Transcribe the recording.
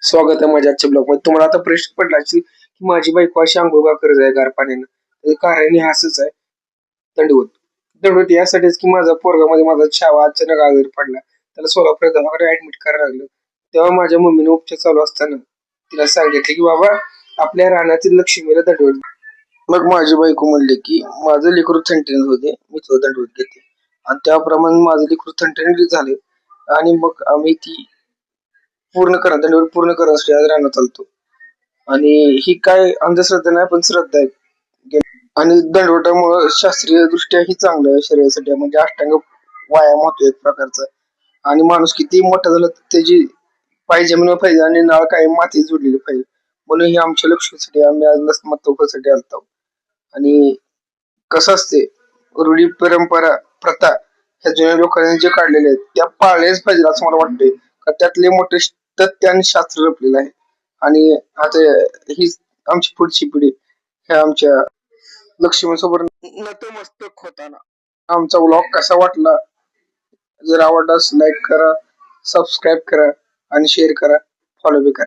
स्वागत आहे माझ्या आजच्या ब्लॉग मध्ये. तुम्हाला आता प्रश्न पडला असेल की माझी बायको अशी आंघोळ का करत आहे गार पाण्यानं. त्याचं कारण हे असंच आहे, दंडवत. दंडवत यासाठीच की माझा पोरगामध्ये माझा छावा अचानक आजारी पडला, त्याला सोलापूर दवाखान्यात ऍडमिट करायला लागलं. तेव्हा माझ्या मम्मीने उपचार चालू असताना तिला सांगितले की बाबा आपल्या रानातील लक्ष्मीला दंडवत. मग माझी बायको म्हणले की माझं लेकरू थंडणीत होते, मी तो दंडवत घेते. आणि त्याप्रमाणे माझं लेकरू थंडणीत झाले. आणि मग आम्ही ती दंडवत पूर्ण करण्यासाठी आज रानात चालतो. आणि ही काय अंधश्रद्धा नाही, पण श्रद्धा आहे. आणि दंडवटामुळे शास्त्रीय दृष्ट्या ही चांगलं आहे शरीरासाठी, म्हणजे अष्टांग व्यायाम होतो एक प्रकारचा. आणि माणूस किती मोठा झाला तर त्याची पाय जमीन पाहिजे आणि नाळ काय माती जोडलेली पाहिजे. म्हणून ही आमच्या लक्ष्मीसाठी आम्ही आज नसमतोकासाठी आलतो. आणि कसं असते, रूढी परंपरा प्रथा ह्या जुन्या लोकांनी जे काढलेले आहेत त्या पाळलेच पाहिजे असं मला वाटतंय. का त्यातले मोठे तथ्य आणि शास्त्र लपलेलं आहे. आणि आता ही आमची पुढची पिढी ह्या आमच्या लक्ष्मीसोबत नतमस्तक होताना. आमचा व्लॉग कसा वाटला, जर आवडलास लाईक करा, सबस्क्राईब करा आणि शेअर करा, फॉलो बी करा.